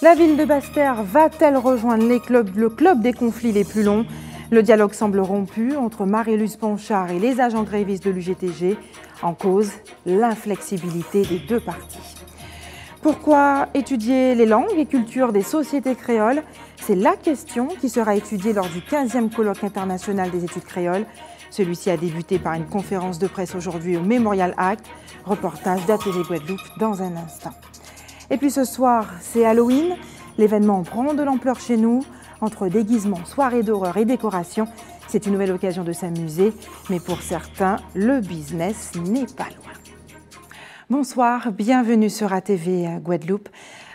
La ville de Basse-Terre va-t-elle rejoindre le club des conflits les plus longs? Le dialogue semble rompu entre Marie-Luce Ponchard et les agents grévistes de l'UGTG. En cause, l'inflexibilité des deux parties. Pourquoi étudier les langues et cultures des sociétés créoles? C'est la question qui sera étudiée lors du 15e colloque international des études créoles. Celui-ci a débuté par une conférence de presse aujourd'hui au Memorial Act. Reportage d'ATV Guadeloupe dans un instant. Et puis ce soir, c'est Halloween. L'événement prend de l'ampleur chez nous. Entre déguisements, soirées d'horreur et décorations, c'est une nouvelle occasion de s'amuser. Mais pour certains, le business n'est pas loin. Bonsoir, bienvenue sur ATV Guadeloupe.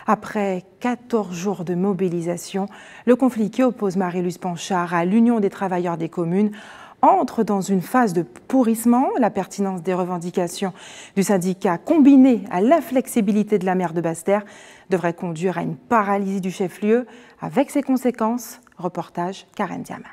Après 14 jours de mobilisation, le conflit qui oppose Marie-Luce Ponchard à l'Union des travailleurs des communes entre dans une phase de pourrissement. La pertinence des revendications du syndicat combinée à l'inflexibilité de la maire de Basse-Terre devrait conduire à une paralysie du chef-lieu avec ses conséquences. Reportage Karen Diama.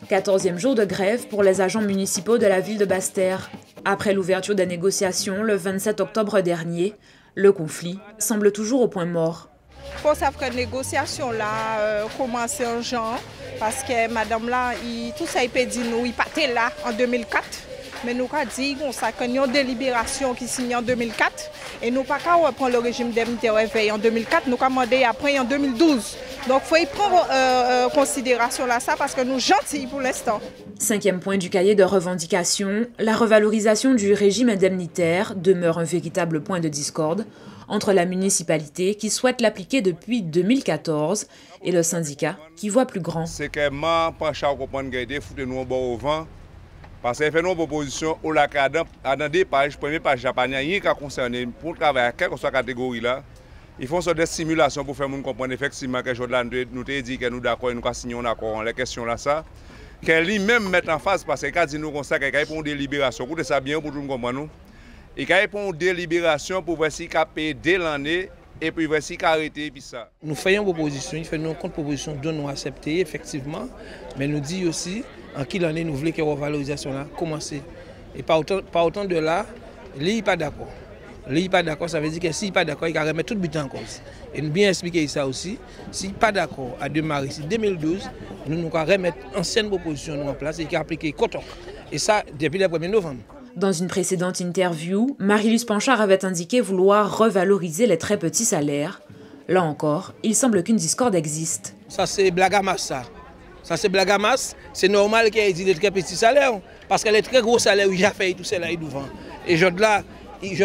« 14e jour de grève pour les agents municipaux de la ville de Basse-Terre. Après l'ouverture des négociations le 27 octobre dernier, le conflit semble toujours au point mort. Il faut savoir que la négociation a commencé en juin parce que madame là, tout ça, il peut dire nous, il partait là en 2004. Mais nous avons dit qu'il y a une délibération qui signe en 2004 et nous n'avons pas reprendre le régime d'indemnité réveil en 2004, nous avons demandé après en 2012. Donc il faut y prendre en considération là ça parce que nous sommes gentils pour l'instant. 5e point du cahier de revendication, la revalorisation du régime indemnitaire demeure un véritable point de discorde entre la municipalité qui souhaite l'appliquer depuis 2014 et le syndicat qui voit plus grand. C'est que moi, Ponchard comprendre que foutez nous au vent parce qu'il fait une proposition au lac à dans des pages, premier page japonais, rien qui concerne pour travailler quelle que soit la catégorie là. Ils font des simulations pour faire nous comprendre effectivement que nous nous dit que nous d'accord et nous signons d'accord les questions là ça. Qu'elle lui-même met en face parce qu'il dit nous comme ça qu'il y a une délibération pour ça bien pour nous comprendre. Et qu'il y a une délibération pour voir si il paye dès l'année et puis voir si il arrêté puis ça. Nous faisons une proposition, il fait une contre-proposition de nous accepter effectivement, mais nous dit aussi en quelle année nous voulons que la revalorisation là commence. Et pas autant de là, lui n'est pas d'accord. Lui n'est pas d'accord, ça veut dire que s'il n'est pas d'accord, il va remettre tout le but en cause. Et nous bien expliquer ça aussi, s'il n'est pas d'accord à démarrer en 2012, nous allons remettre ancienne proposition en place et qui appliquer Kotok. Et ça depuis le 1er novembre. Dans une précédente interview, Marie-Luce Ponchard avait indiqué vouloir revaloriser les très petits salaires. Là encore, il semble qu'une discorde existe. Ça c'est blague à masse ça. Ça c'est blague à masse. C'est normal qu'il y ait des très petits salaires. Parce que les très gros salaires, il a fait tout cela devant. Et je là, il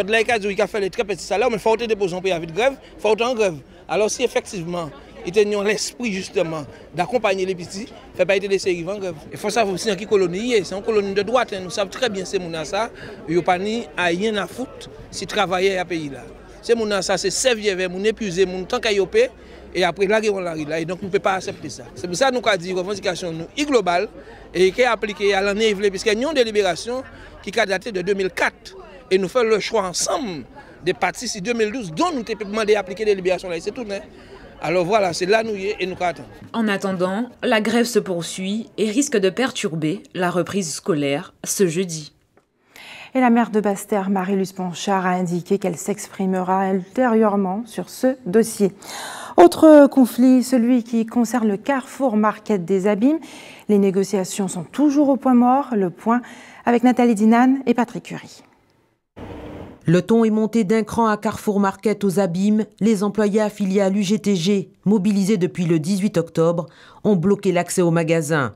a fait les très petits salaires, mais il faut déposer un préavis de grève, il faut en grève. Alors si effectivement, ils ont l'esprit justement d'accompagner les petits, ne fait pas être des séries en grève. Il faut savoir aussi en qui colonie, c'est une colonie de droite, nous savons très bien ces gens ça, ils n'ont pas rien à foutre si travailler à pays là. Ces gens ça, c'est servir vers mon épuisé, mon temps qu'ils paient, et après là, ils vont l'arriver là, et donc nous ne pouvons pas accepter ça. C'est pour ça que nous avons dit revendication nous globale et qui est appliquée à l'année, puisqu'il y a une délibération qui a daté de 2004. Et nous faisons le choix ensemble de partir en 2012, dont nous avons demandé d'appliquer les libérations là, c'est tout. Alors voilà, c'est là nous y est et nous attendons. En attendant, la grève se poursuit et risque de perturber la reprise scolaire ce jeudi. Et la maire de Basse-Terre, Marie-Luce Ponchard, a indiqué qu'elle s'exprimera ultérieurement sur ce dossier. Autre conflit, celui qui concerne le Carrefour Market des Abîmes. Les négociations sont toujours au point mort. Le point avec Nathalie Dinan et Patrick Curie. Le ton est monté d'un cran à Carrefour Market aux Abîmes. Les employés affiliés à l'UGTG, mobilisés depuis le 18 octobre, ont bloqué l'accès au magasin.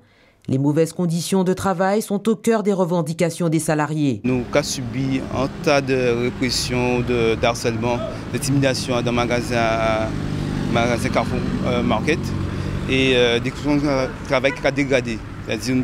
Les mauvaises conditions de travail sont au cœur des revendications des salariés. Nous avons subi un tas de répression, d'harcèlement, d'intimidation dans le magasin Carrefour Market et des conditions de travail qui ont dégradé. C'est-à-dire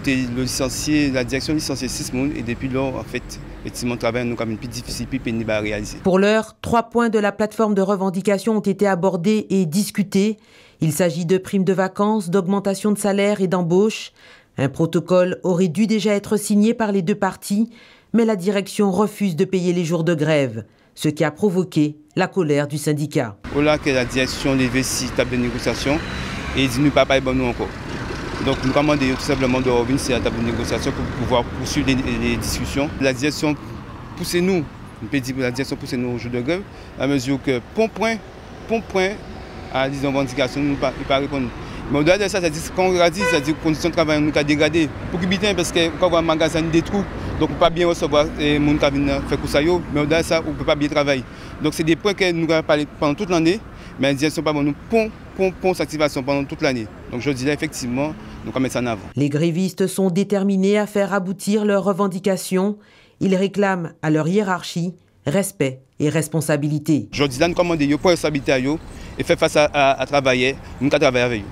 la direction licenciée 6 personnes et depuis lors, en fait, effectivement, le travail nous a été plus difficile, plus pénible à réaliser. Pour l'heure, 3 points de la plateforme de revendication ont été abordés et discutés. Il s'agit de primes de vacances, d'augmentation de salaire et d'embauche. Un protocole aurait dû déjà être signé par les deux parties, mais la direction refuse de payer les jours de grève, ce qui a provoqué la colère du syndicat. Voilà que la direction lève 6 tables de négociation et dit nous pas payer nous encore. Donc nous demandons tout simplement de revenir sur la table de négociation pour pouvoir poursuivre les discussions. La direction pousse nous Nous peut dire la direction pousser nos jours de grève, à mesure que point à des revendications, nous ne pas répondre. Mais au-delà de ça, c'est-à-dire qu'on a dit, c'est-à-dire que les conditions de travail nous ont dégradé. Pour qu'ils bitent, parce qu'on voit un magasin des trous, donc on ne peut pas bien recevoir les gens qui viennent faire ça, mais au-delà de ça, on ne peut pas bien travailler. Donc c'est des points que nous avons parlé pendant toute l'année, mais la direction pas nous pont cette activation pendant toute l'année. Donc je dis là, effectivement, nous allons mettre ça en avant. Les grévistes sont déterminés à faire aboutir leurs revendications. Ils réclament à leur hiérarchie respect et responsabilité. Je dis là, nous commandons pour responsabilité et faire face à travailler, nous allons travailler avec eux.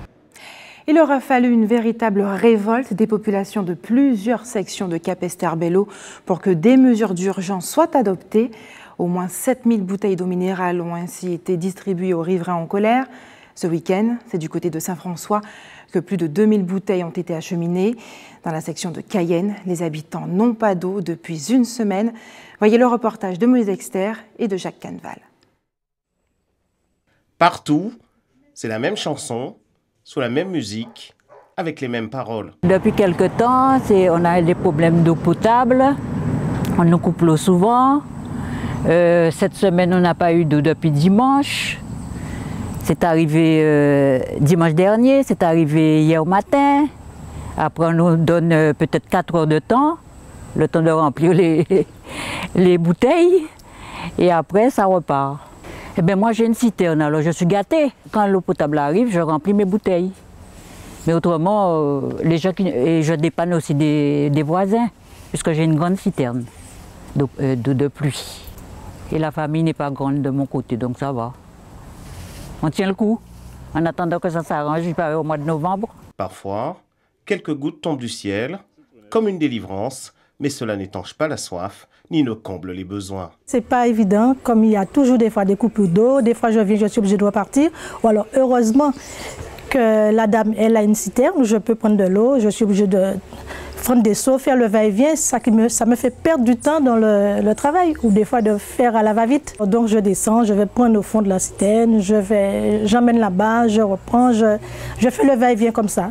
Il aura fallu une véritable révolte des populations de plusieurs sections de Capesterre-Belle-Eau pour que des mesures d'urgence soient adoptées. Au moins 7000 bouteilles d'eau minérale ont ainsi été distribuées aux riverains en colère. Ce week-end, c'est du côté de Saint-François que plus de 2000 bouteilles ont été acheminées. Dans la section de Cayenne, les habitants n'ont pas d'eau depuis une semaine. Voyez le reportage de Moïse Exter et de Jacques Canneval. Partout, c'est la même chanson, sous la même musique, avec les mêmes paroles. Depuis quelque temps, on a des problèmes d'eau potable. On nous coupe l'eau souvent. Cette semaine, on n'a pas eu d'eau depuis dimanche. C'est arrivé dimanche dernier, c'est arrivé hier matin. Après, on nous donne peut-être 4 heures de temps, le temps de remplir les bouteilles. Et après, ça repart. Eh bien, moi, j'ai une citerne, alors je suis gâtée. Quand l'eau potable arrive, je remplis mes bouteilles. Mais autrement, les gens et je dépanne aussi des voisins, puisque j'ai une grande citerne de pluie. Et la famille n'est pas grande de mon côté, donc ça va. On tient le coup, en attendant que ça s'arrange au mois de novembre. Parfois, quelques gouttes tombent du ciel, comme une délivrance, mais cela n'étanche pas la soif, ni ne comble les besoins. C'est pas évident, comme il y a toujours des fois des coupures d'eau, des fois je viens, je suis obligée de repartir. Ou alors, heureusement que la dame, elle a une citerne, je peux prendre de l'eau, je suis obligée de prendre des seaux, faire le va-et-vient, ça me fait perdre du temps dans le travail, ou des fois de faire à la va-vite. Donc je descends, je vais prendre au fond de la citerne, j'emmène là-bas, je reprends, je fais le va-et-vient comme ça,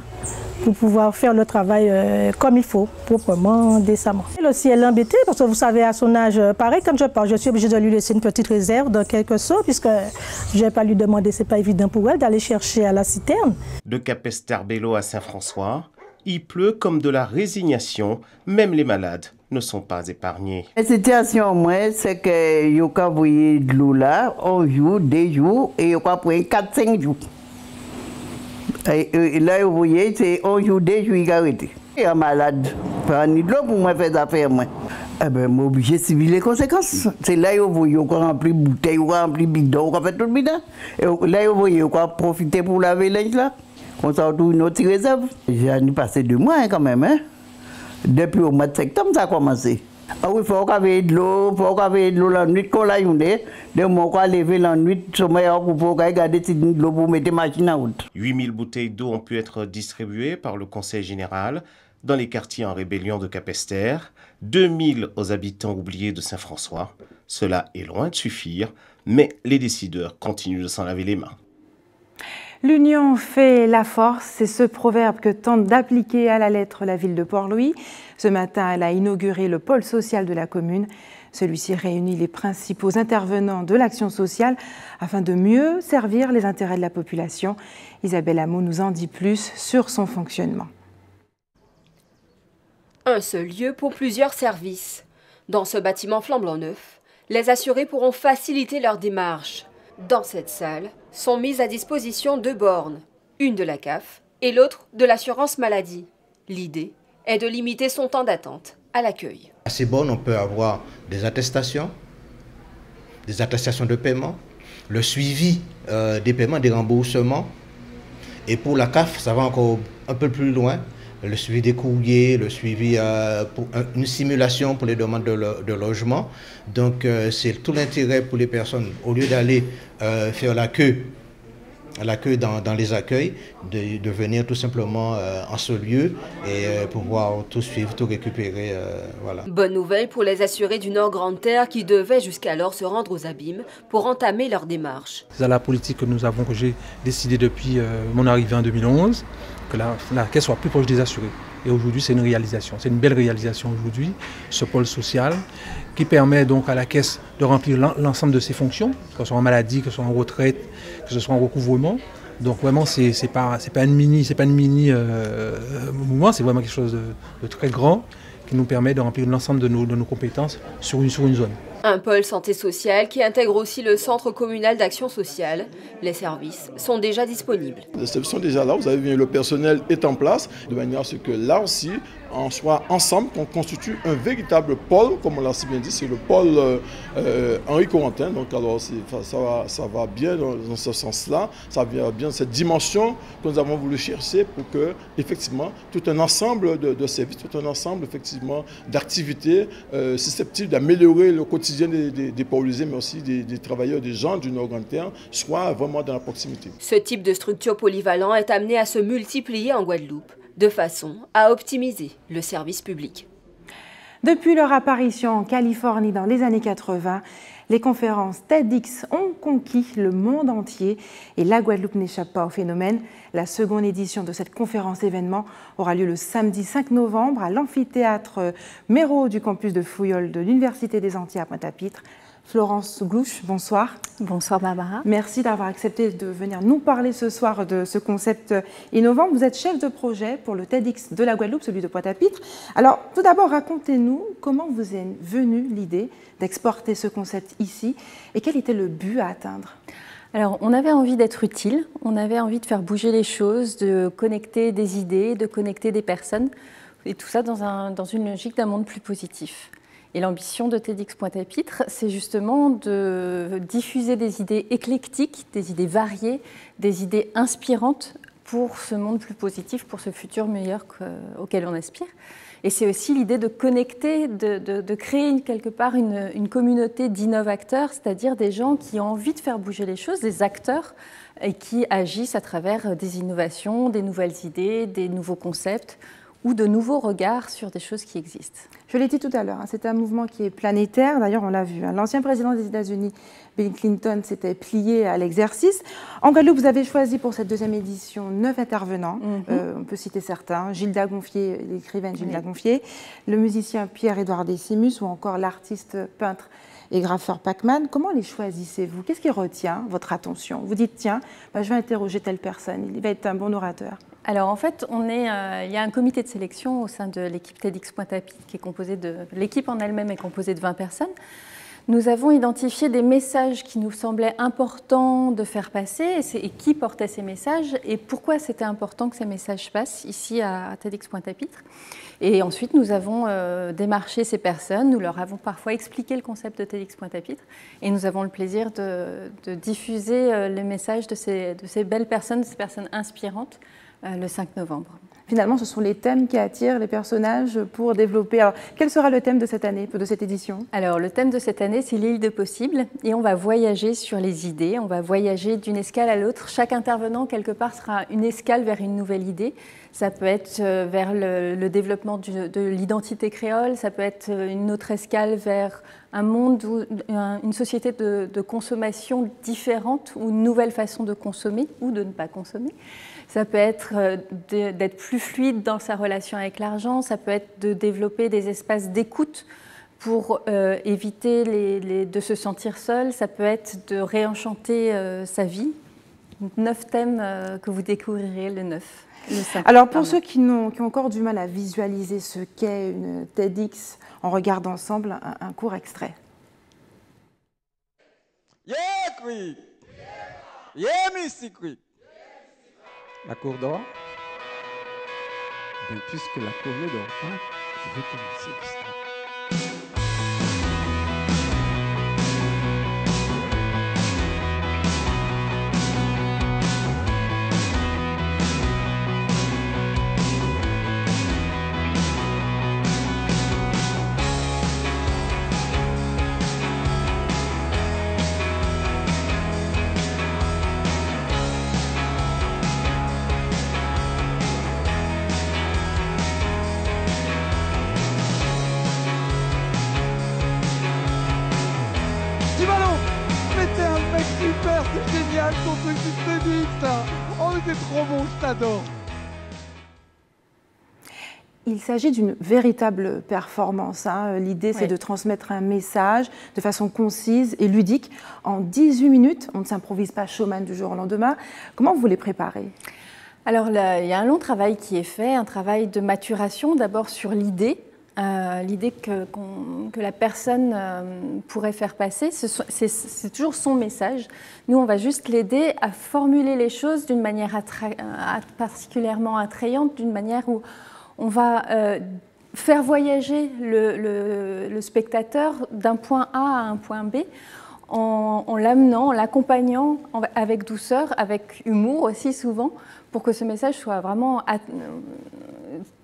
pour pouvoir faire le travail comme il faut, proprement, décemment. Elle aussi, elle est embêtée, parce que vous savez, à son âge, pareil, quand je pars, je suis obligée de lui laisser une petite réserve dans quelques seaux, puisque je n'ai pas lui demander, c'est pas évident pour elle d'aller chercher à la citerne. De Capesterre-Belle-Eau à Saint-François, il pleut comme de la résignation, même les malades ne sont pas épargnés. La situation, moi, c'est que vous avez de l'eau là, un jour, 2 jours, et vous avez 4-5 jours. Et là, vous voyez, c'est un jour, 2 jours, il a arrêté. Il y a un malade, pas ni de l'eau pour moi faire des affaires. Eh bien, je suis obligé de subir les conséquences. C'est là que vous voyez, vous rempli bouteille, vous rempli bidon, vous fait tout le bidon. Et là, vous voyez, vous profiter pour laver linge là. On s'en trouve une autre réserve. J'ai passé 2 mois quand même. Hein. Depuis au mois de septembre, ça a commencé. Ah oui, il faut qu'on ait de l'eau la nuit, qu'on l'a youndé. De mon quoi lever la nuit, sommeil en coupe, qu'on garder de l'eau pour mettre la machine en route. 8000 bouteilles d'eau ont pu être distribuées par le Conseil général dans les quartiers en rébellion de Capesterre, 2000 aux habitants oubliés de Saint-François. Cela est loin de suffire, mais les décideurs continuent de s'en laver les mains. L'union fait la force, c'est ce proverbe que tente d'appliquer à la lettre la ville de Port-Louis. Ce matin, elle a inauguré le pôle social de la commune. Celui-ci réunit les principaux intervenants de l'action sociale afin de mieux servir les intérêts de la population. Isabelle Hameau nous en dit plus sur son fonctionnement. Un seul lieu pour plusieurs services. Dans ce bâtiment flambant neuf, les assurés pourront faciliter leur démarche. Dans cette salle sont mises à disposition 2 bornes, une de la CAF et l'autre de l'assurance maladie. L'idée est de limiter son temps d'attente à l'accueil. À ces bornes, on peut avoir des attestations de paiement, le suivi des paiements, des remboursements. Et pour la CAF, ça va encore un peu plus loin. Le suivi des courriers, le suivi pour une simulation pour les demandes de logement. Donc c'est tout l'intérêt pour les personnes, au lieu d'aller faire la queue dans les accueils, de venir tout simplement en ce lieu et pouvoir tout suivre, tout récupérer. Voilà. Bonne nouvelle pour les assurés du Nord Grande Terre qui devaient jusqu'alors se rendre aux abîmes pour entamer leur démarche. C'est la politique que j'ai décidé depuis mon arrivée en 2011, que la caisse soit plus proche des assurés. Et aujourd'hui, c'est une réalisation, c'est une belle réalisation aujourd'hui, ce pôle social, qui permet donc à la Caisse de remplir l'ensemble de ses fonctions, que ce soit en maladie, que ce soit en retraite, que ce soit en recouvrement. Donc vraiment, c'est pas une mini mouvement, c'est vraiment quelque chose de très grand qui nous permet de remplir l'ensemble de nos compétences sur une zone. Un pôle santé sociale qui intègre aussi le centre communal d'action sociale. Les services sont déjà disponibles. Les services sont déjà là, vous avez vu, le personnel est en place, de manière à ce que là aussi, on soit ensemble, qu'on constitue un véritable pôle, comme on l'a si bien dit, c'est le pôle Henri Corentin. Donc alors ça va bien dans ce sens-là, ça vient bien cette dimension que nous avons voulu chercher pour que, effectivement, tout un ensemble de services, tout un ensemble, effectivement, d'activités susceptibles d'améliorer le quotidien des Paulisés, mais aussi des travailleurs, des gens du Nord Grand-Terre, soit vraiment dans la proximité. Ce type de structure polyvalent est amené à se multiplier en Guadeloupe, de façon à optimiser le service public. Depuis leur apparition en Californie dans les années 80, les conférences TEDx ont conquis le monde entier et la Guadeloupe n'échappe pas au phénomène. La seconde édition de cette conférence événement aura lieu le samedi 5 novembre à l'amphithéâtre Méro du campus de Fouillol de l'Université des Antilles à Pointe-à-Pitre. Florence Glouche, bonsoir. Bonsoir Barbara. Merci d'avoir accepté de venir nous parler ce soir de ce concept innovant. Vous êtes chef de projet pour le TEDx de la Guadeloupe, celui de Pointe-à-Pitre. Alors, tout d'abord, racontez-nous comment vous est venue l'idée d'exporter ce concept ici et quel était le but à atteindre? Alors, on avait envie d'être utile, on avait envie de faire bouger les choses, de connecter des idées, de connecter des personnes, et tout ça dans une logique d'un monde plus positif. Et l'ambition de TEDx Pointe-à-Pitre, c'est justement de diffuser des idées éclectiques, des idées variées, des idées inspirantes pour ce monde plus positif, pour ce futur meilleur auquel on aspire. Et c'est aussi l'idée de connecter, de créer quelque part une communauté d'innovateurs, c'est-à-dire des gens qui ont envie de faire bouger les choses, des acteurs, et qui agissent à travers des innovations, des nouvelles idées, des nouveaux concepts, ou de nouveaux regards sur des choses qui existent. Je l'ai dit tout à l'heure, c'est un mouvement qui est planétaire, d'ailleurs on l'a vu. L'ancien président des États-Unis, Bill Clinton, s'était plié à l'exercice. En Guadeloupe, vous avez choisi pour cette deuxième édition 9 intervenants, on peut citer certains, Gilda Gonfier, l'écrivaine Gilda Gonfier, le musicien Pierre-Édouard Décimus ou encore l'artiste peintre et graffeur Pacman. Comment les choisissez-vous? Qu'est-ce qui retient votre attention? Vous dites, tiens, je vais interroger telle personne, il va être un bon orateur. Alors en fait, il y a un comité de sélection au sein de l'équipe TEDx Pointe-à-Pitre qui est composé l'équipe en elle-même est composée de 20 personnes. Nous avons identifié des messages qui nous semblaient importants de faire passer et qui portaient ces messages et pourquoi c'était important que ces messages passent ici à TEDx Pointe-à-Pitre. Et ensuite, nous avons démarché ces personnes, nous leur avons parfois expliqué le concept de TEDx Pointe-à-Pitre et nous avons le plaisir de diffuser les messages de ces belles personnes, de ces personnes inspirantes, le 5 novembre. Finalement, ce sont les thèmes qui attirent les personnages pour développer. Alors, quel sera le thème de cette année, de cette édition? Alors, le thème de cette année, c'est l'île de possibles et on va voyager sur les idées, on va voyager d'une escale à l'autre. Chaque intervenant, quelque part, sera une escale vers une nouvelle idée. Ça peut être vers le développement de l'identité créole, ça peut être une autre escale vers un monde, une société de consommation différente ou une nouvelle façon de consommer ou de ne pas consommer. Ça peut être d'être plus fluide dans sa relation avec l'argent, ça peut être de développer des espaces d'écoute pour éviter de se sentir seul, ça peut être de réenchanter sa vie. 9 thèmes que vous découvrirez le 5. Alors pour ceux qui ont encore du mal à visualiser ce qu'est une TEDx, on regarde ensemble un court extrait. La cour dort. Ben, puisque la cour ne dort pas, je vais commencer l'histoire. C'est génial ton truc du TEDx là. Oh mais c'est trop bon, je t'adore. Il s'agit d'une véritable performance. Hein. L'idée, c'est de transmettre un message de façon concise et ludique. En 18 minutes, on ne s'improvise pas showman du jour au lendemain. Comment vous les préparez? Alors, il y a un long travail qui est fait, un travail de maturation, d'abord sur l'idée. L'idée que la personne pourrait faire passer, c'est toujours son message. Nous, on va juste l'aider à formuler les choses d'une manière particulièrement attrayante, d'une manière où on va faire voyager le spectateur d'un point A à un point B en l'amenant, en l'accompagnant avec douceur, avec humour aussi souvent, pour que ce message soit vraiment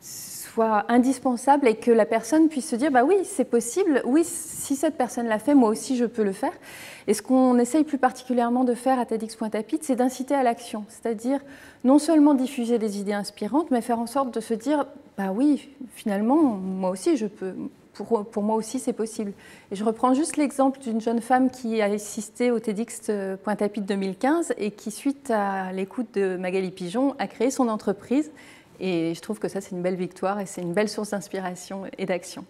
soit indispensable et que la personne puisse se dire bah oui, c'est possible, oui, si cette personne l'a fait, moi aussi je peux le faire. Et ce qu'on essaye plus particulièrement de faire à TEDx Pointe-à-Pitre, c'est d'inciter à l'action, c'est-à-dire non seulement diffuser des idées inspirantes, mais faire en sorte de se dire bah oui, finalement, moi aussi je peux, pour moi aussi c'est possible. Et je reprends juste l'exemple d'une jeune femme qui a assisté au TEDx Pointe-à-Pitre 2015 et qui, suite à l'écoute de Magali Pigeon, a créé son entreprise. Et je trouve que ça, c'est une belle victoire et c'est une belle source d'inspiration et d'action.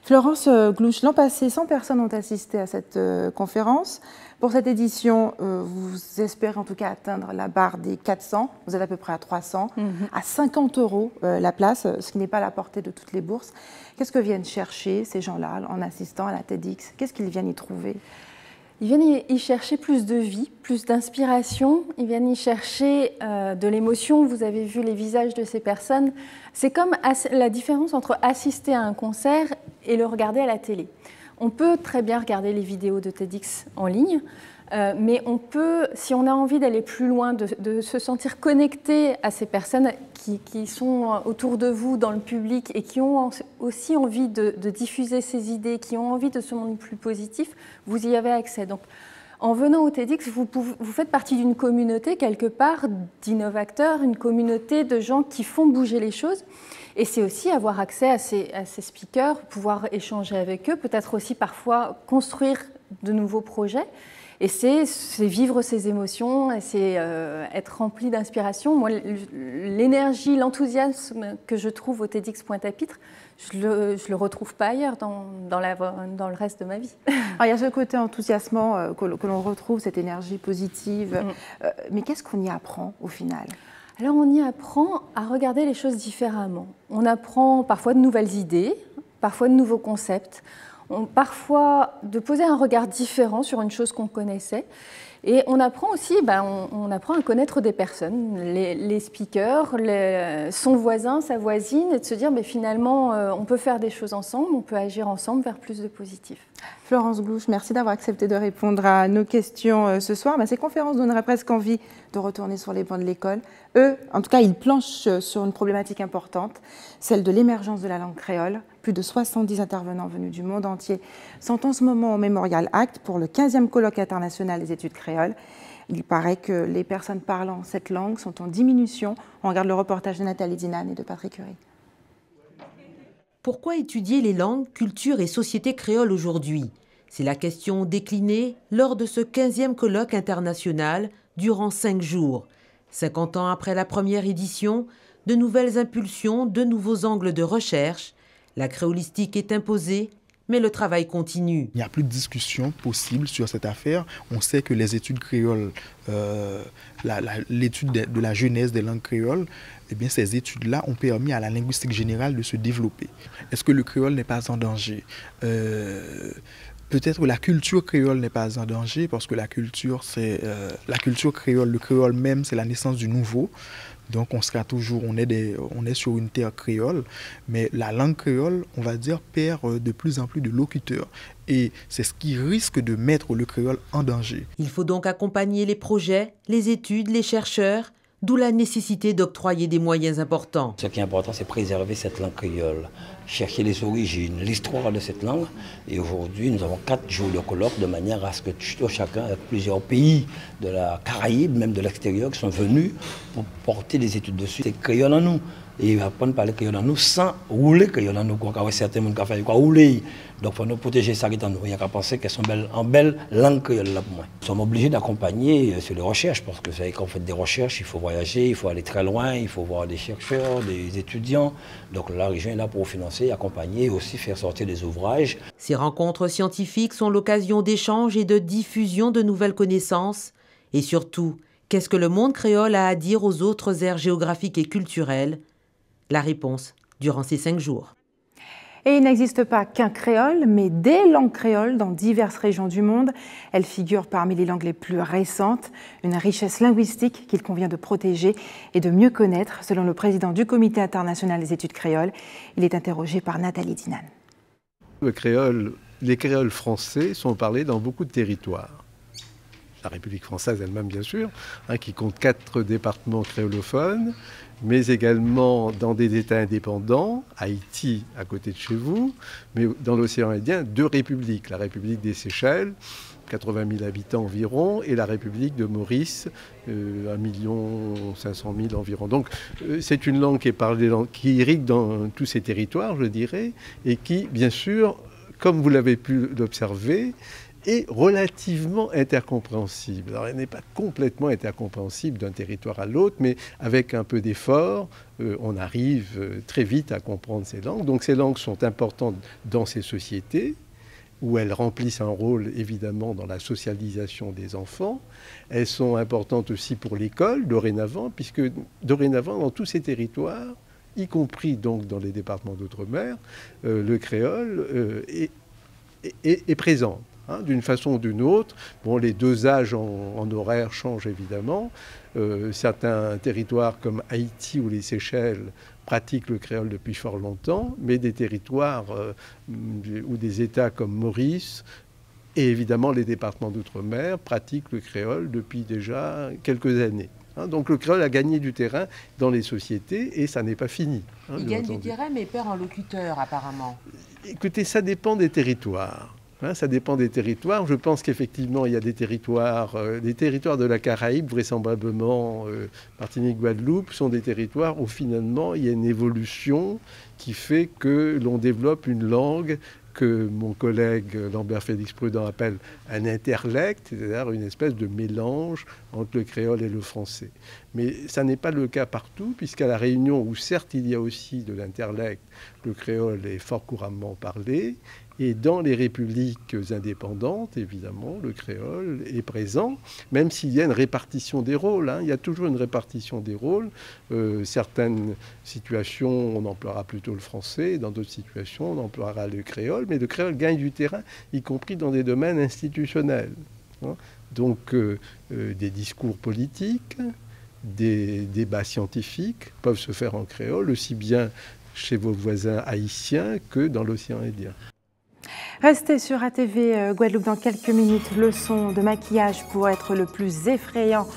Florence Glouche, l'an passé, 100 personnes ont assisté à cette conférence. Pour cette édition, vous espérez en tout cas atteindre la barre des 400. Vous êtes à peu près à 300, à 50 € la place, ce qui n'est pas à la portée de toutes les bourses. Qu'est-ce que viennent chercher ces gens-là en assistant à la TEDx? Qu'est-ce qu'ils viennent y trouver? Ils viennent y chercher plus de vie, plus d'inspiration. Ils viennent y chercher de l'émotion. Vous avez vu les visages de ces personnes. C'est comme la différence entre assister à un concert et le regarder à la télé. On peut très bien regarder les vidéos de TEDx en ligne, mais on peut, si on a envie d'aller plus loin, de se sentir connecté à ces personnes qui sont autour de vous dans le public et qui ont aussi envie de diffuser ces idées, qui ont envie de ce monde plus positif, vous y avez accès. Donc, en venant au TEDx, vous faites partie d'une communauté quelque part d'innovateurs, une communauté de gens qui font bouger les choses. Et c'est aussi avoir accès à ces speakers, pouvoir échanger avec eux, peut-être aussi parfois construire de nouveaux projets. Et c'est vivre ses émotions, c'est être rempli d'inspiration. Moi, l'énergie, l'enthousiasme que je trouve au TEDx Pointe-à-Pitre, je le retrouve pas ailleurs dans le reste de ma vie. Alors, il y a ce côté enthousiasmant que l'on retrouve, cette énergie positive. Mais qu'est-ce qu'on y apprend au final? Alors, on y apprend à regarder les choses différemment. On apprend parfois de nouvelles idées, parfois de nouveaux concepts. Parfois de poser un regard différent sur une chose qu'on connaissait. Et on apprend aussi, on apprend à connaître des personnes, les speakers, son voisin, sa voisine, et de se dire finalement on peut faire des choses ensemble, on peut agir ensemble vers plus de positif. Florence Glouche, merci d'avoir accepté de répondre à nos questions ce soir. Ces conférences donneraient presque envie de retourner sur les bancs de l'école. Eux, en tout cas, ils planchent sur une problématique importante, celle de l'émergence de la langue créole. Plus de 70 intervenants venus du monde entier sont en ce moment au Memorial Act pour le 15e colloque international des études créoles. Il paraît que les personnes parlant cette langue sont en diminution. On regarde le reportage de Nathalie Dinan et de Patrick Curie. Pourquoi étudier les langues, cultures et sociétés créoles aujourd'hui? C'est la question déclinée lors de ce 15e colloque international durant 5 jours. 50 ans après la première édition, de nouvelles impulsions, de nouveaux angles de recherche. La créolistique est imposée, mais le travail continue. Il n'y a plus de discussion possible sur cette affaire. On sait que les études créoles, l'étude de la genèse des langues créoles, ces études-là ont permis à la linguistique générale de se développer. Est-ce que le créole n'est pas en danger? Peut-être que la culture créole n'est pas en danger parce que la culture créole, le créole même, c'est la naissance du nouveau. Donc on sera toujours, on est sur une terre créole, mais la langue créole, on va dire, perd de plus en plus de locuteurs. Et c'est ce qui risque de mettre le créole en danger. Il faut donc accompagner les projets, les études, les chercheurs, d'où la nécessité d'octroyer des moyens importants. Ce qui est important, c'est préserver cette langue créole, chercher les origines, l'histoire de cette langue. Et aujourd'hui, nous avons 4 jours de colloque de manière à ce que chacun, plusieurs pays de la Caraïbe, même de l'extérieur, qui sont venus pour porter des études dessus. C'est créole en nous. et apprendre à parler créole dans nous sans rouler créole dans nous. Certains gens qui font quoi rouler. Donc, il faut nous protéger ça dans nous. Il y a qu'à penser qu'elles sont en belle langue créole là pour moi. Nous sommes obligés d'accompagner sur les recherches parce que vous savez, quand on fait des recherches, il faut voyager, il faut aller très loin, il faut voir des chercheurs, des étudiants. Donc, la région est là pour financer, accompagner et aussi faire sortir des ouvrages. Ces rencontres scientifiques sont l'occasion d'échanges et de diffusion de nouvelles connaissances. Et surtout, qu'est-ce que le monde créole a à dire aux autres aires géographiques et culturelles? La réponse durant ces 5 jours. Et il n'existe pas qu'un créole, mais des langues créoles dans diverses régions du monde. Elles figurent parmi les langues les plus récentes, une richesse linguistique qu'il convient de protéger et de mieux connaître, selon le président du Comité international des études créoles. Il est interrogé par Nathalie Dinan. Les créoles français sont parlés dans beaucoup de territoires. La République française elle-même, bien sûr, qui compte 4 départements créolophones, mais également dans des États indépendants, Haïti à côté de chez vous, mais dans l'océan Indien, 2 républiques, la République des Seychelles, 80 000 habitants environ, et la République de Maurice, 1 500 000 environ. Donc c'est une langue qui est parlée, qui irrigue dans tous ces territoires, je dirais, et qui, bien sûr, comme vous l'avez pu l'observer, est relativement intercompréhensible. Alors, elle n'est pas complètement intercompréhensible d'un territoire à l'autre, mais avec un peu d'effort, on arrive très vite à comprendre ces langues. Donc ces langues sont importantes dans ces sociétés, où elles remplissent un rôle évidemment dans la socialisation des enfants. Elles sont importantes aussi pour l'école, dorénavant, puisque dorénavant, dans tous ces territoires, y compris donc dans les départements d'outre-mer, le créole est présent. D'une façon ou d'une autre. Bon, les dosages en horaire changent évidemment. Certains territoires comme Haïti ou les Seychelles pratiquent le créole depuis fort longtemps, mais des territoires ou des États comme Maurice et évidemment les départements d'outre-mer pratiquent le créole depuis déjà quelques années. Donc le créole a gagné du terrain dans les sociétés et ça n'est pas fini. Il gagne du terrain mais perd en locuteur apparemment. Écoutez, ça dépend des territoires. Ça dépend des territoires. Je pense qu'effectivement, il y a des territoires de la Caraïbe, vraisemblablement Martinique, Guadeloupe, sont des territoires où finalement il y a une évolution qui fait que l'on développe une langue que mon collègue Lambert Félix Prudent appelle un interlecte, c'est-à-dire une espèce de mélange entre le créole et le français. Mais ça n'est pas le cas partout, puisqu'à La Réunion, où certes il y a aussi de l'interlecte, le créole est fort couramment parlé, et dans les républiques indépendantes, évidemment, le créole est présent, même s'il y a une répartition des rôles. Il y a toujours une répartition des rôles. Certaines situations, on emploiera plutôt le français. Dans d'autres situations, on emploiera le créole. Mais le créole gagne du terrain, y compris dans des domaines institutionnels. Donc, des discours politiques, des débats scientifiques peuvent se faire en créole, aussi bien chez vos voisins haïtiens que dans l'océan Indien. Restez sur ATV Guadeloupe dans quelques minutes. Leçon de maquillage pour être le plus effrayant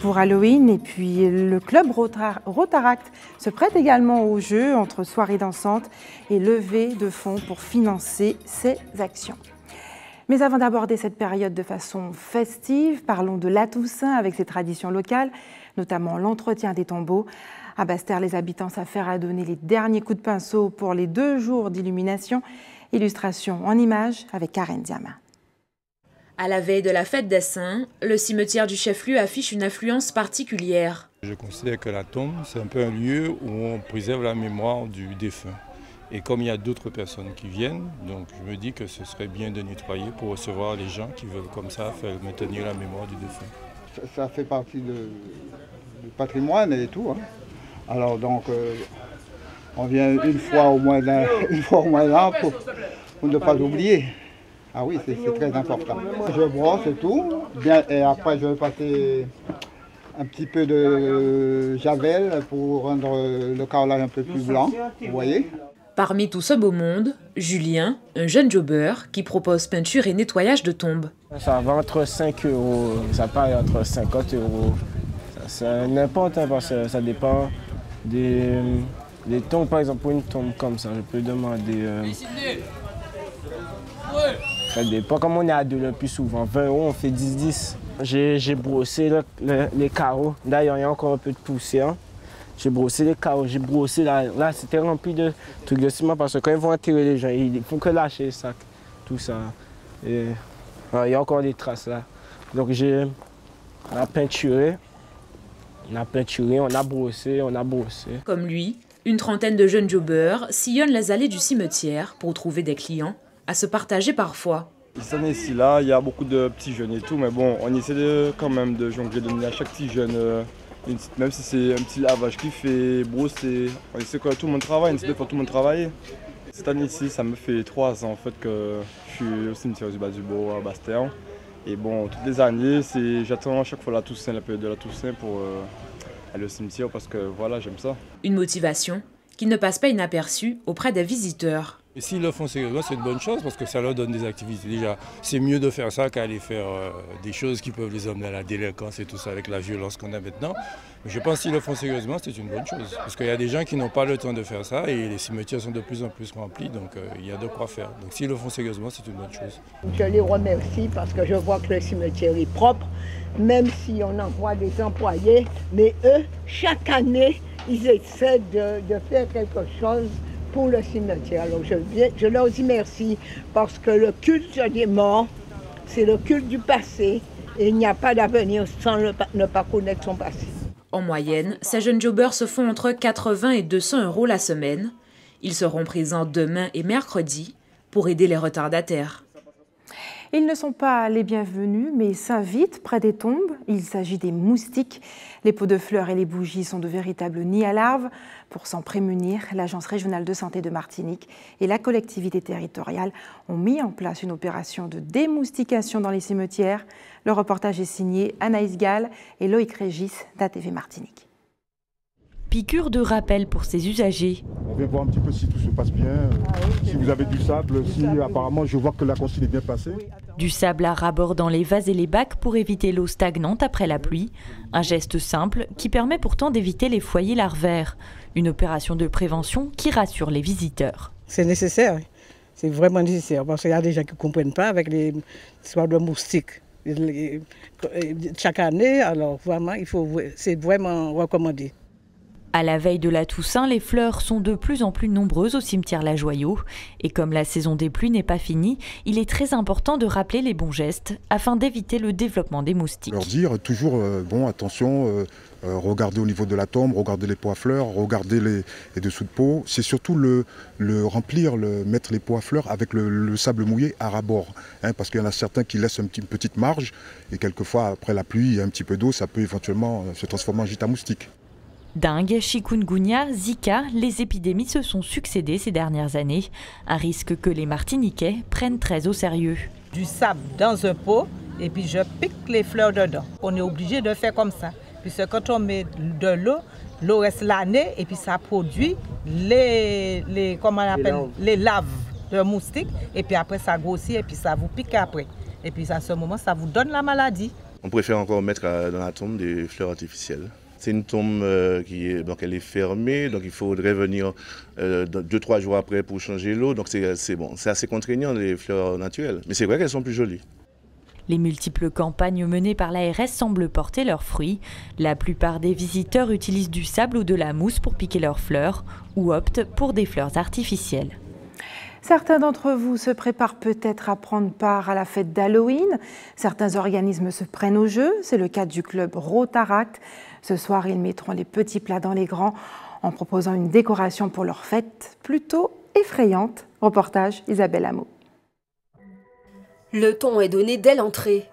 pour Halloween. Et puis le club Rotaract se prête également au jeu entre soirée dansante et levée de fonds pour financer ses actions. Mais avant d'aborder cette période de façon festive, parlons de la Toussaint avec ses traditions locales, notamment l'entretien des tombeaux. À Basse-Terre, les habitants s'affairent à donner les derniers coups de pinceau pour les 2 jours d'illumination. Illustration en images avec Karen Diama. À la veille de la fête des Saints, le cimetière du chef-lieu affiche une affluence particulière. Je considère que la tombe, c'est un peu un lieu où on préserve la mémoire du défunt. Et comme il y a d'autres personnes qui viennent, donc je me dis que ce serait bien de nettoyer pour recevoir les gens qui veulent comme ça faire maintenir la mémoire du défunt. Ça fait partie du patrimoine et tout. Alors donc, on vient une fois au moins là pour ne pas l'oublier. Ah oui, c'est très important. Je brosse et tout, bien, et après je vais passer un petit peu de javel pour rendre le carrelage un peu plus blanc, vous voyez. Parmi tout ce beau monde, Julien, un jeune jobber qui propose peinture et nettoyage de tombes. Ça va entre 5 €, ça part entre 50 €. C'est n'importe, parce que ça dépend des tombes. Par exemple, pour une tombe comme ça, je peux demander... ça dépend, comme on est à 2 le plus souvent, 20 €, on fait 10-10. J'ai brossé les carreaux, d'ailleurs il y a encore un peu de poussière. J'ai brossé les carreaux, j'ai brossé là c'était rempli de trucs de ciment parce que quand ils vont enterrer les gens, il faut que lâcher les sacs, tout ça. Et il y a encore des traces là. Donc on a peinturé, on a brossé. Comme lui, une trentaine de jeunes jobbers sillonnent les allées du cimetière pour trouver des clients à se partager parfois. Cette année-ci, là, il y a beaucoup de petits jeunes et tout, mais bon, on essaie quand même de jongler, de donner à chaque petit jeune, même si c'est un petit lavage qu'il fait, brosser, on essaie que tout le monde travaille, on essaie de faire tout le monde travailler. Cette année-ci, ça me fait 3 ans en fait que je suis au cimetière du Bas-du-Bourg à Basse-Terre. Et bon, toutes les années, j'attends à chaque fois la Toussaint, la période de la Toussaint pour aller au cimetière parce que voilà, j'aime ça. Une motivation qui ne passe pas inaperçue auprès des visiteurs. Et s'ils le font sérieusement, c'est une bonne chose parce que ça leur donne des activités. Déjà, c'est mieux de faire ça qu'aller faire des choses qui peuvent les emmener à la délinquance et tout ça avec la violence qu'on a maintenant. Mais je pense que s'ils le font sérieusement, c'est une bonne chose. Parce qu'il y a des gens qui n'ont pas le temps de faire ça et les cimetières sont de plus en plus remplis, donc il y a de quoi faire. Donc s'ils le font sérieusement, c'est une bonne chose. Je les remercie parce que je vois que le cimetière est propre, même si on envoie des employés. Mais eux, chaque année, ils essaient de faire quelque chose pour le cimetière. Alors je leur dis merci parce que le culte des morts, c'est le culte du passé et il n'y a pas d'avenir sans ne pas connaître son passé. En moyenne, ces jeunes jobbers se font entre 80 et 200 € la semaine. Ils seront présents demain et mercredi pour aider les retardataires. Ils ne sont pas les bienvenus, mais s'invitent près des tombes. Il s'agit des moustiques. Les pots de fleurs et les bougies sont de véritables nids à larves. Pour s'en prémunir, l'Agence régionale de santé de Martinique et la collectivité territoriale ont mis en place une opération de démoustication dans les cimetières. Le reportage est signé Anaïs Gall et Loïc Régis d'ATV Martinique. Piqûre de rappel pour ses usagers. On vient voir un petit peu si tout se passe bien, si vous avez du sable, si apparemment je vois que la consigne est bien passée. Du sable à rabord dans les vases et les bacs pour éviter l'eau stagnante après la pluie. Un geste simple qui permet pourtant d'éviter les foyers larvaires. Une opération de prévention qui rassure les visiteurs. C'est nécessaire, c'est vraiment nécessaire parce qu'il y a des gens qui ne comprennent pas avec les histoires de moustiques. Chaque année, alors vraiment, c'est vraiment recommandé. À la veille de la Toussaint, les fleurs sont de plus en plus nombreuses au cimetière La Joyau. Et comme la saison des pluies n'est pas finie, il est très important de rappeler les bons gestes afin d'éviter le développement des moustiques. Leur dire toujours, bon attention, regardez au niveau de la tombe, regardez les pots à fleurs, regardez les dessous de pots. C'est surtout mettre les pots à fleurs avec le sable mouillé à rabord. Parce qu'il y en a certains qui laissent une petite marge et quelquefois après la pluie, il y a un petit peu d'eau, ça peut éventuellement se transformer en gîte à moustiques. Dengue, chikungunya, Zika, les épidémies se sont succédées ces dernières années. Un risque que les Martiniquais prennent très au sérieux. Du sable dans un pot et puis je pique les fleurs dedans. On est obligé de faire comme ça. Puisque quand on met de l'eau, l'eau reste l'année et puis ça produit les larves de moustiques. Et puis après ça grossit et puis ça vous pique après. Et puis à ce moment, ça vous donne la maladie. On préfère encore mettre dans la tombe des fleurs artificielles. C'est une tombe elle est fermée, donc il faudrait venir 2-3 jours après pour changer l'eau. Donc c'est assez contraignant les fleurs naturelles. Mais c'est vrai qu'elles sont plus jolies. Les multiples campagnes menées par l'ARS semblent porter leurs fruits. La plupart des visiteurs utilisent du sable ou de la mousse pour piquer leurs fleurs ou optent pour des fleurs artificielles. Certains d'entre vous se préparent peut-être à prendre part à la fête d'Halloween. Certains organismes se prennent au jeu. C'est le cas du club Rotaract. Ce soir, ils mettront les petits plats dans les grands en proposant une décoration pour leur fête plutôt effrayante. Reportage Isabelle Hameau. Le ton est donné dès l'entrée.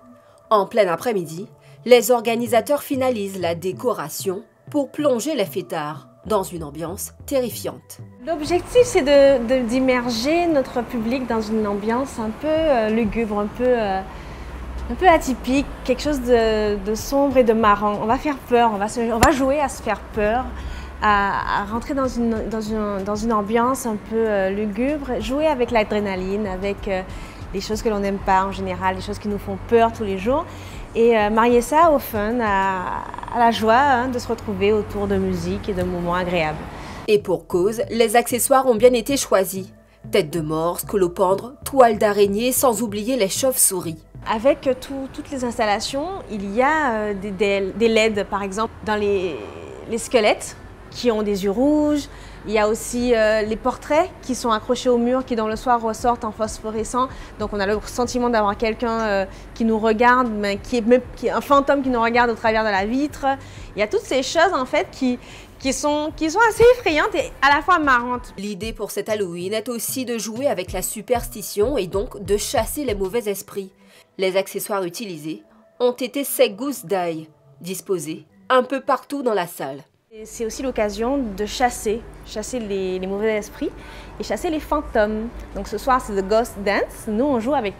En plein après-midi, les organisateurs finalisent la décoration pour plonger les fêtards dans une ambiance terrifiante. L'objectif, c'est d'immerger notre public dans une ambiance un peu lugubre, un peu atypique, quelque chose de sombre et de marrant. On va faire peur, on va jouer à se faire peur, à rentrer dans une ambiance un peu lugubre, jouer avec l'adrénaline, avec les choses que l'on n'aime pas en général, les choses qui nous font peur tous les jours. Et marier ça au fun, à la joie de se retrouver autour de musique et de moments agréables. Et pour cause, les accessoires ont bien été choisis. Tête de mort, scolopendre, toile d'araignée, sans oublier les chauves-souris. Avec toutes les installations, il y a des LED, par exemple, dans les squelettes. qui ont des yeux rouges. Il y a aussi les portraits qui sont accrochés au mur, qui dans le soir ressortent en phosphorescent. Donc on a le sentiment d'avoir quelqu'un qui nous regarde, mais qui est un fantôme qui nous regarde au travers de la vitre. Il y a toutes ces choses en fait qui sont assez effrayantes et à la fois marrantes. L'idée pour cet Halloween est aussi de jouer avec la superstition et donc de chasser les mauvais esprits. Les accessoires utilisés ont été ces gousses d'ail, disposées un peu partout dans la salle. C'est aussi l'occasion de chasser les mauvais esprits et chasser les fantômes. Donc ce soir, c'est The Ghost Dance. Nous, on joue avec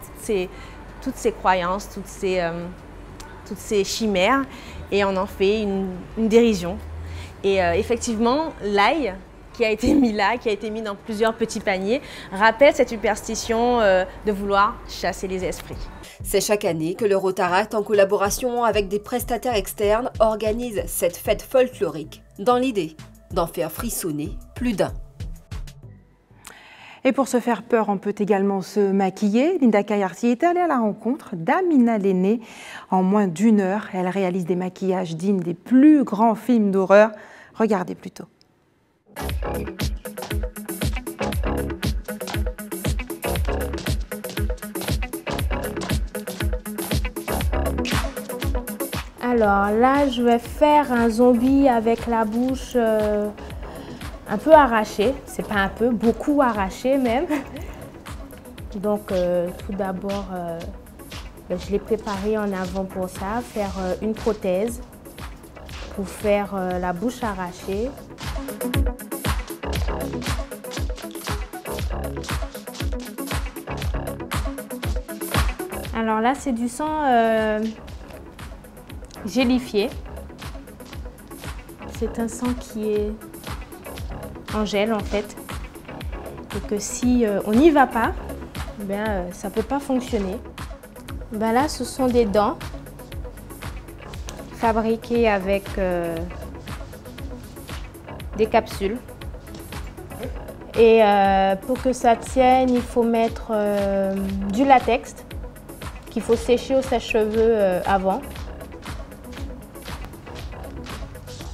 toutes ces croyances, toutes ces chimères, et on en fait une dérision. Et effectivement, l'ail qui a été mis là, qui a été mis dans plusieurs petits paniers, rappelle cette superstition de vouloir chasser les esprits. C'est chaque année que le Rotaract, en collaboration avec des prestataires externes, organise cette fête folklorique dans l'idée d'en faire frissonner plus d'un. Et pour se faire peur, on peut également se maquiller. Linda Kayarti est allée à la rencontre d'Amina Lenné. En moins d'1 heure, elle réalise des maquillages dignes des plus grands films d'horreur. Regardez plutôt. Alors là, je vais faire un zombie avec la bouche un peu arrachée. C'est pas un peu, beaucoup arrachée même. Donc tout d'abord, je l'ai préparé en avant pour ça, faire une prothèse pour faire la bouche arrachée. Alors là, c'est du sang gélifié. C'est un sang qui est en gel en fait. Et que si on n'y va pas, ça ne peut pas fonctionner. Là, ce sont des dents fabriquées avec des capsules. Et pour que ça tienne, il faut mettre du latex qu'il faut sécher au sèche-cheveux avant.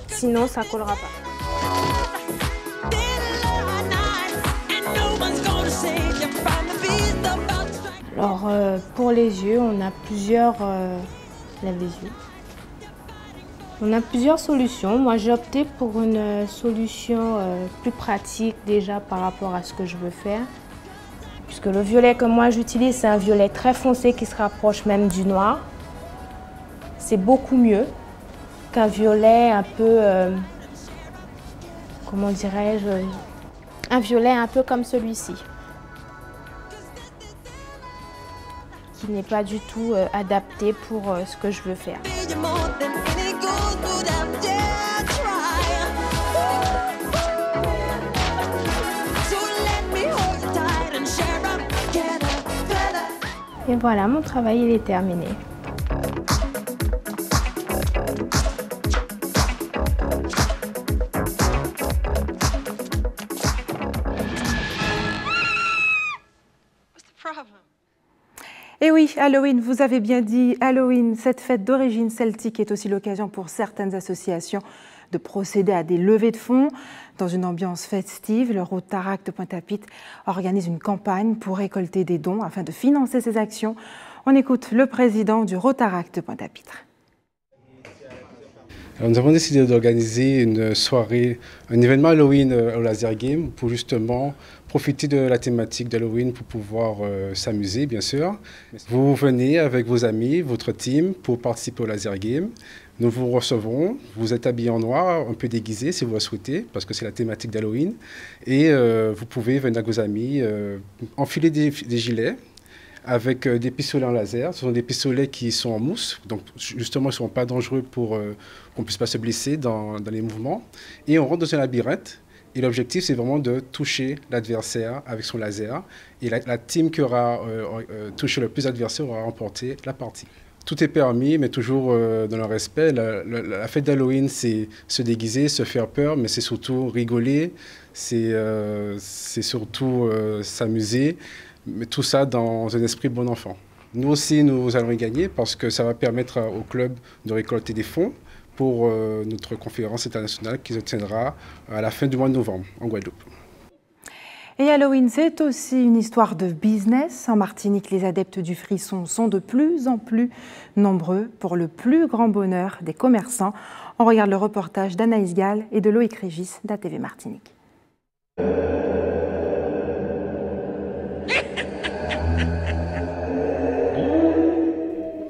Sinon, ça ne collera pas. Alors, pour les yeux, on a plusieurs... lève les yeux. On a plusieurs solutions. Moi, j'ai opté pour une solution plus pratique déjà par rapport à ce que je veux faire. Puisque le violet que moi j'utilise, c'est un violet très foncé qui se rapproche même du noir. C'est beaucoup mieux qu'un violet un peu, comment dirais-je, un violet un peu comme celui-ci, qui n'est pas du tout adapté pour ce que je veux faire. Et voilà, mon travail il est terminé. Et oui, Halloween, vous avez bien dit Halloween, cette fête d'origine celtique est aussi l'occasion pour certaines associations de procéder à des levées de fonds. Dans une ambiance festive, le Rotaract de Pointe-à-Pitre organise une campagne pour récolter des dons afin de financer ses actions. On écoute le président du Rotaract de Pointe-à-Pitre. Alors, nous avons décidé d'organiser une soirée, un événement Halloween au Laser Game pour justement profiter de la thématique d'Halloween pour pouvoir s'amuser, bien sûr. Vous venez avec vos amis, votre team, pour participer au Laser Game. Nous vous recevrons, vous êtes habillés en noir, un peu déguisés si vous le souhaitez, parce que c'est la thématique d'Halloween. Et vous pouvez venir avec vos amis, enfiler des gilets avec des pistolets en laser. Ce sont des pistolets qui sont en mousse, donc justement ils ne sont pas dangereux pour qu'on ne puisse pas se blesser dans les mouvements. Et on rentre dans un labyrinthe. Et l'objectif, c'est vraiment de toucher l'adversaire avec son laser. Et la team qui aura touché le plus d'adversaires aura remporté la partie. Tout est permis, mais toujours dans le respect. La fête d'Halloween, c'est se déguiser, se faire peur, mais c'est surtout rigoler, c'est surtout s'amuser, mais tout ça dans un esprit bon enfant. Nous aussi, nous allons y gagner parce que ça va permettre au club de récolter des fonds pour notre conférence internationale qui se tiendra à la fin du mois de novembre en Guadeloupe. Et Halloween, c'est aussi une histoire de business. En Martinique, les adeptes du frisson sont de plus en plus nombreux pour le plus grand bonheur des commerçants. On regarde le reportage d'Anaïs Gall et de Loïc Régis d'ATV Martinique.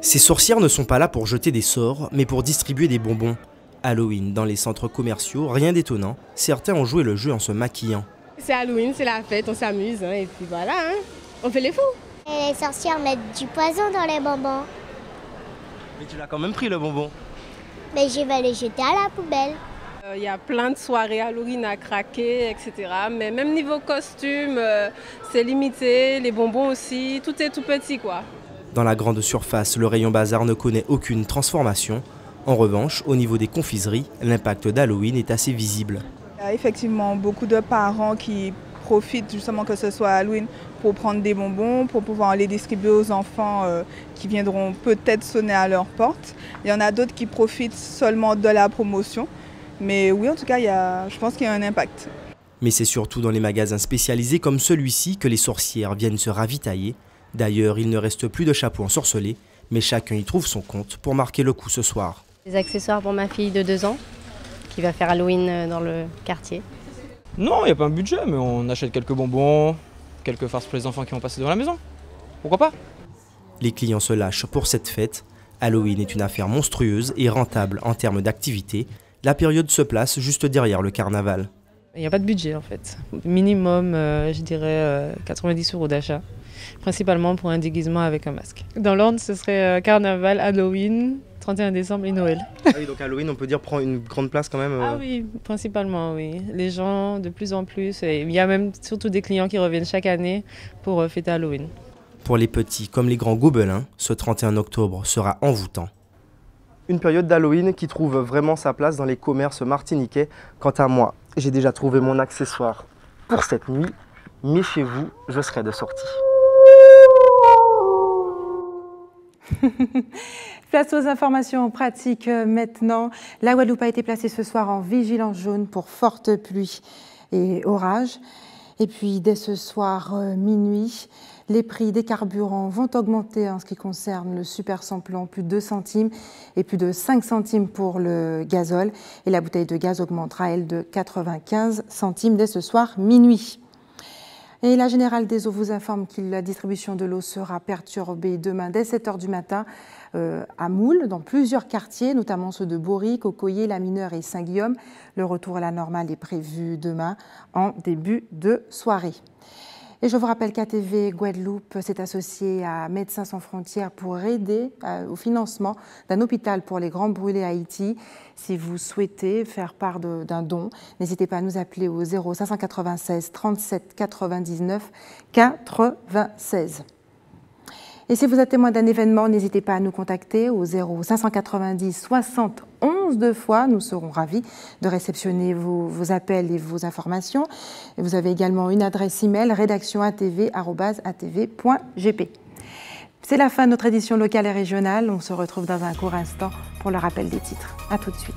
Ces sorcières ne sont pas là pour jeter des sorts, mais pour distribuer des bonbons. Halloween, dans les centres commerciaux, rien d'étonnant, certains ont joué le jeu en se maquillant. C'est Halloween, c'est la fête, on s'amuse, hein, et puis voilà, hein, on fait les fous. Et les sorcières mettent du poison dans les bonbons. Mais tu l'as quand même pris le bonbon. Mais je vais les jeter à la poubelle. Il y a plein de soirées Halloween à craquer, etc. Mais même niveau costume, c'est limité, les bonbons aussi, tout est tout petit quoi. Dans la grande surface, le rayon bazar ne connaît aucune transformation. En revanche, au niveau des confiseries, l'impact d'Halloween est assez visible. Il y a effectivement beaucoup de parents qui profitent justement que ce soit Halloween pour prendre des bonbons, pour pouvoir les distribuer aux enfants qui viendront peut-être sonner à leur porte. Il y en a d'autres qui profitent seulement de la promotion. Mais oui, en tout cas, je pense qu'il y a un impact. Mais c'est surtout dans les magasins spécialisés comme celui-ci que les sorcières viennent se ravitailler. D'ailleurs, il ne reste plus de chapeaux ensorcelés, mais chacun y trouve son compte pour marquer le coup ce soir. Des accessoires pour ma fille de 2 ans, qui va faire Halloween dans le quartier. Non, il n'y a pas un budget, mais on achète quelques bonbons, quelques farces pour les enfants qui vont passer devant la maison. Pourquoi pas? Les clients se lâchent pour cette fête. Halloween est une affaire monstrueuse et rentable en termes d'activité. La période se place juste derrière le carnaval. Il n'y a pas de budget en fait. Minimum, je dirais 90 € d'achat. Principalement pour un déguisement avec un masque. Dans l'ordre, ce serait carnaval, Halloween, 31 décembre et Noël. Ah oui, donc Halloween, on peut dire, prend une grande place quand même. Ah oui, principalement, oui. Les gens, de plus en plus, et il y a même surtout des clients qui reviennent chaque année pour fêter Halloween. Pour les petits comme les grands gobelins, ce 31 octobre sera envoûtant. Une période d'Halloween qui trouve vraiment sa place dans les commerces martiniquais. Quant à moi, j'ai déjà trouvé mon accessoire pour cette nuit. Méfiez-vous, je serai de sortie. Place aux informations pratiques maintenant. La Guadeloupe a été placée ce soir en vigilance jaune pour forte pluie et orage. Et puis dès ce soir minuit, les prix des carburants vont augmenter en ce qui concerne le super samplon, plus de 2 centimes et plus de 5 centimes pour le gazole. Et la bouteille de gaz augmentera, elle, de 95 centimes dès ce soir minuit. Et la Générale des Eaux vous informe que la distribution de l'eau sera perturbée demain dès 7 h du matin à Moule, dans plusieurs quartiers, notamment ceux de Bory, Cocoyer, La Mineure et Saint-Guillaume. Le retour à la normale est prévu demain en début de soirée. Et je vous rappelle qu'ATV Guadeloupe s'est associé à Médecins sans frontières pour aider au financement d'un hôpital pour les grands brûlés à Haïti. Si vous souhaitez faire part d'un don, n'hésitez pas à nous appeler au 0596 37 99 96. Et si vous êtes témoin d'un événement, n'hésitez pas à nous contacter au 0590 71 2 fois. Nous serons ravis de réceptionner vos appels et vos informations. Et vous avez également une adresse email redactionatv@atv.gp. C'est la fin de notre édition locale et régionale. On se retrouve dans un court instant pour le rappel des titres. À tout de suite.